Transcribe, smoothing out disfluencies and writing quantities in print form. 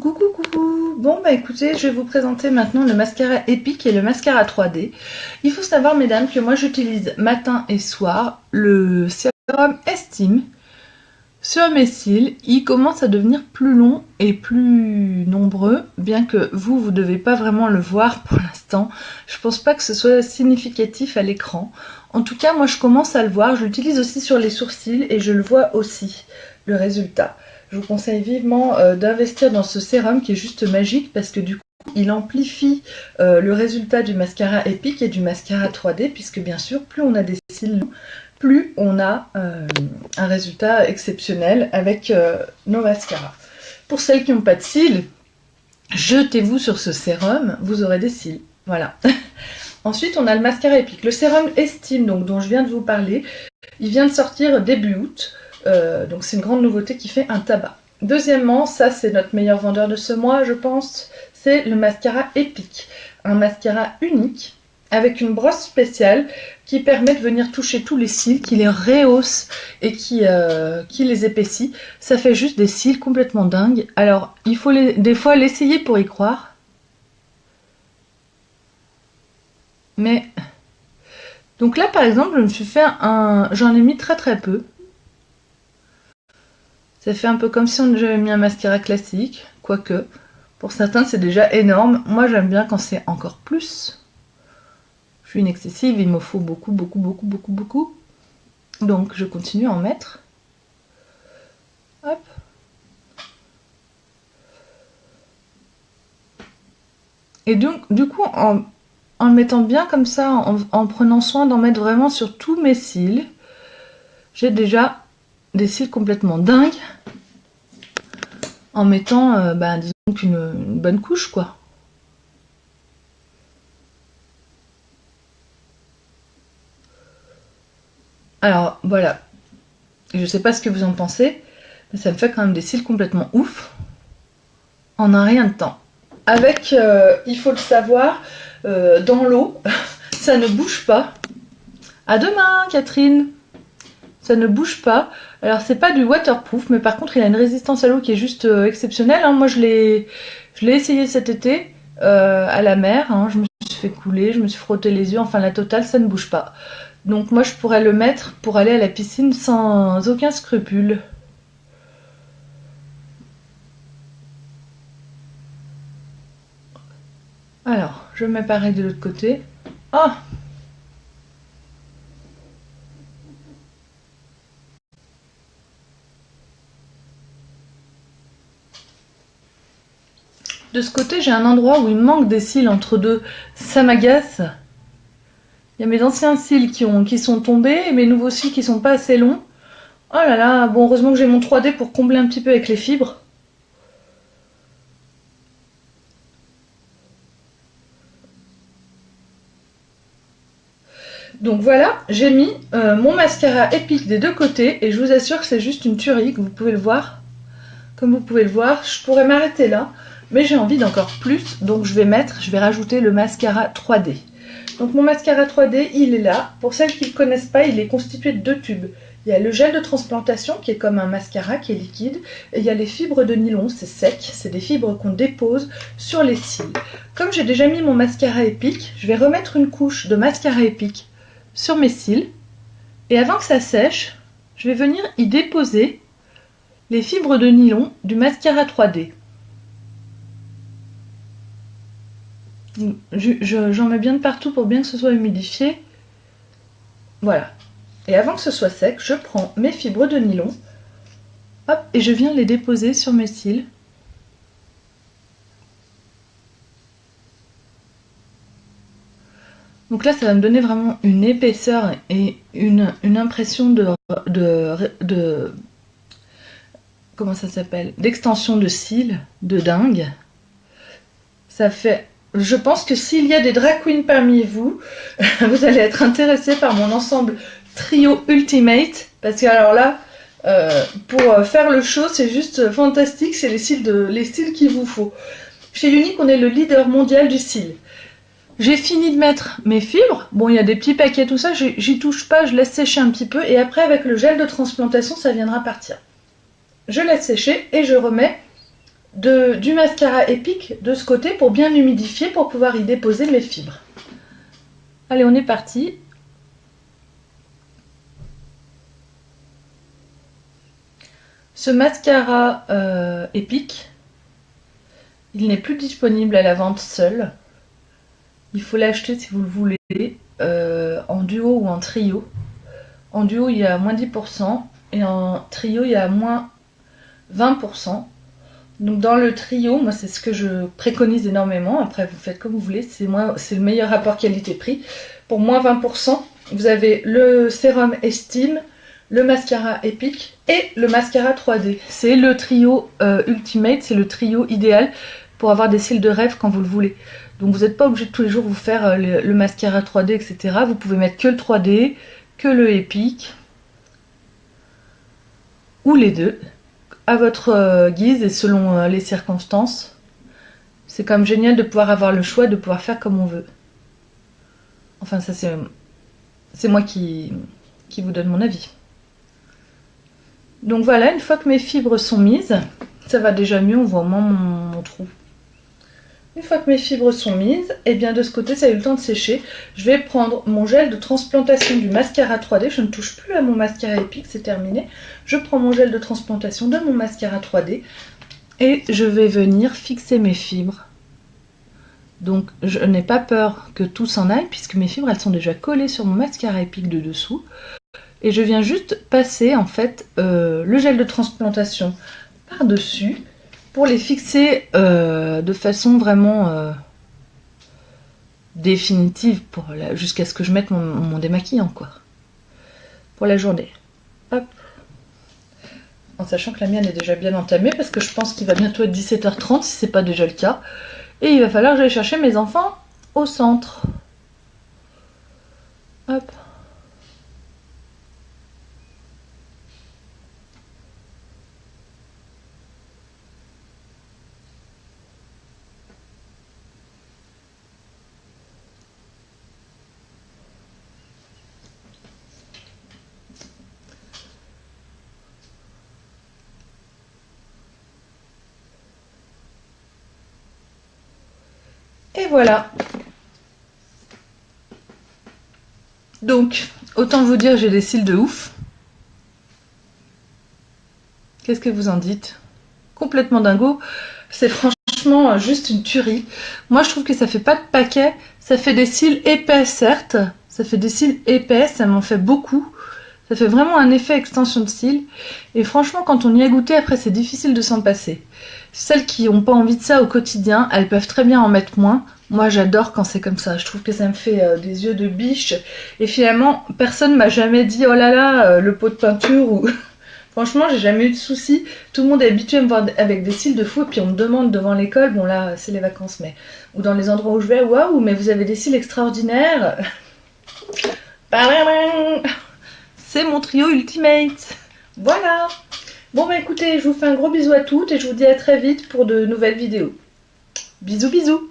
Coucou, coucou. Bon, bah écoutez, je vais vous présenter maintenant le mascara Epic et le mascara 3D. Il faut savoir, mesdames, que moi j'utilise matin et soir le sérum Estime sur mes cils. Il commence à devenir plus long et plus nombreux, bien que vous devez pas vraiment le voir pour l'instant. Je pense pas que ce soit significatif à l'écran. En tout cas, moi je commence à le voir. Je l'utilise aussi sur les sourcils et je le vois aussi, le résultat. Je vous conseille vivement d'investir dans ce sérum qui est juste magique parce que du coup il amplifie le résultat du mascara Epic et du mascara 3D, puisque bien sûr plus on a des cils longs, plus on a un résultat exceptionnel avec nos mascaras. Pour celles qui n'ont pas de cils, jetez-vous sur ce sérum, vous aurez des cils. Voilà. Ensuite on a le mascara Epic. Le sérum Estime, donc, dont je viens de vous parler, il vient de sortir début août. Donc c'est une grande nouveauté qui fait un tabac. Deuxièmement, ça c'est notre meilleur vendeur de ce mois, je pense, c'est le mascara Epic. Un mascara unique avec une brosse spéciale qui permet de venir toucher tous les cils, qui les rehausse et qui les épaissit. Ça fait juste des cils complètement dingues. Alors il faut des fois l'essayer pour y croire. Mais donc là par exemple je me suis fait j'en ai mis très peu. Ça fait un peu comme si j'avais mis un mascara classique, quoique pour certains c'est déjà énorme. Moi j'aime bien quand c'est encore plus. Je suis une excessive, il me faut beaucoup. Donc je continue à en mettre. Hop. Et donc du coup en le mettant bien comme ça, en prenant soin d'en mettre vraiment sur tous mes cils, j'ai déjà des cils complètement dingues. En mettant, disons qu'une bonne couche, quoi. Alors, voilà. Je sais pas ce que vous en pensez, mais ça me fait quand même des cils complètement ouf. En un rien de temps. Avec, il faut le savoir, dans l'eau, ça ne bouge pas. À demain, Catherine. Ça ne bouge pas. Alors c'est pas du waterproof, mais par contre il a une résistance à l'eau qui est juste exceptionnelle. Hein. Moi je l'ai essayé cet été à la mer. Hein. Je me suis fait couler, je me suis frotté les yeux. Enfin la totale, ça ne bouge pas. Donc moi je pourrais le mettre pour aller à la piscine sans aucun scrupule. Alors je mets pareil de l'autre côté. Oh! De ce côté, j'ai un endroit où il me manque des cils entre deux. Ça m'agace. Il y a mes anciens cils qui sont tombés et mes nouveaux cils qui sont pas assez longs. Oh là là, bon, heureusement que j'ai mon 3D pour combler un petit peu avec les fibres. Donc voilà, j'ai mis mon mascara Epic des deux côtés et je vous assure que c'est juste une tuerie, que vous pouvez le voir. Comme vous pouvez le voir, je pourrais m'arrêter là. Mais j'ai envie d'encore plus, donc je vais rajouter le mascara 3D. Donc mon mascara 3D, il est là. Pour celles qui ne le connaissent pas, il est constitué de deux tubes. Il y a le gel de transplantation qui est comme un mascara qui est liquide. Et il y a les fibres de nylon, c'est sec. C'est des fibres qu'on dépose sur les cils. Comme j'ai déjà mis mon mascara Epic, je vais remettre une couche de mascara Epic sur mes cils. Et avant que ça sèche, je vais venir y déposer les fibres de nylon du mascara 3D. J'en mets bien de partout pour bien que ce soit humidifié. Voilà. Et avant que ce soit sec, je prends mes fibres de nylon, hop, et je viens les déposer sur mes cils. Donc là, ça va me donner vraiment une épaisseur et une impression de comment ça s'appelle, d'extension de cils, de dingue. Ça fait... Je pense que s'il y a des drag queens parmi vous, vous allez être intéressés par mon ensemble trio ultimate. Parce que alors là, pour faire le show, c'est juste fantastique. C'est les styles qu'il vous faut. Chez Unique, on est le leader mondial du cil. J'ai fini de mettre mes fibres. Bon, il y a des petits paquets, tout ça. J'y touche pas, je laisse sécher un petit peu. Et après, avec le gel de transplantation, ça viendra partir. Je laisse sécher et je remets du mascara Epic de ce côté pour bien l'humidifier pour pouvoir y déposer mes fibres. Allez, on est parti. Ce mascara Epic, il n'est plus disponible à la vente seul. Il faut l'acheter si vous le voulez, en duo ou en trio. En duo, il y a moins 10% et en trio, il y a moins 20%. Donc dans le trio, moi c'est ce que je préconise énormément. Après, vous faites comme vous voulez, c'est le meilleur rapport qualité-prix. Pour moins 20%, vous avez le sérum Estime, le mascara Epic et le mascara 3D. C'est le trio Ultimate, c'est le trio idéal pour avoir des cils de rêve quand vous le voulez. Donc vous n'êtes pas obligé de tous les jours vous faire le mascara 3D, etc. Vous pouvez mettre que le 3D, que le Epic, ou les deux, à votre guise et selon les circonstances. C'est quand même génial de pouvoir avoir le choix, de pouvoir faire comme on veut. Enfin ça c'est moi qui vous donne mon avis. Donc voilà, une fois que mes fibres sont mises, ça va déjà mieux, on voit au moins mon trou. Une fois que mes fibres sont mises, et bien de ce côté ça a eu le temps de sécher, je vais prendre mon gel de transplantation du mascara 3D, je ne touche plus à mon mascara Epic, c'est terminé. Je prends mon gel de transplantation de mon mascara 3D et je vais venir fixer mes fibres. Donc je n'ai pas peur que tout s'en aille puisque mes fibres elles sont déjà collées sur mon mascara Epic de dessous. Et je viens juste passer en fait le gel de transplantation par-dessus pour les fixer de façon vraiment définitive jusqu'à ce que je mette mon démaquillant quoi. Pour la journée. Hop. En sachant que la mienne est déjà bien entamée parce que je pense qu'il va bientôt être 17h30 si c'est pas déjà le cas. Et il va falloir que j'aille chercher mes enfants au centre. Hop. Et voilà. Donc, autant vous dire, j'ai des cils de ouf. Qu'est-ce que vous en dites? Complètement dingo. C'est franchement juste une tuerie. Moi, je trouve que ça fait pas de paquet. Ça fait des cils épais, certes. Ça fait des cils épais, ça m'en fait beaucoup. Ça fait vraiment un effet extension de cils. Et franchement, quand on y a goûté, après, c'est difficile de s'en passer. Celles qui n'ont pas envie de ça au quotidien, elles peuvent très bien en mettre moins. Moi, j'adore quand c'est comme ça. Je trouve que ça me fait des yeux de biche. Et finalement, personne m'a jamais dit « Oh là là, le pot de peinture » ou... Franchement, j'ai jamais eu de soucis. Tout le monde est habitué à me voir avec des cils de fou. Et puis on me demande devant l'école, bon là, c'est les vacances, mais... Ou dans les endroits où je vais, waouh, mais vous avez des cils extraordinaires. C'est mon trio Ultimate. Voilà. Bon bah écoutez, je vous fais un gros bisou à toutes et je vous dis à très vite pour de nouvelles vidéos. Bisous bisous.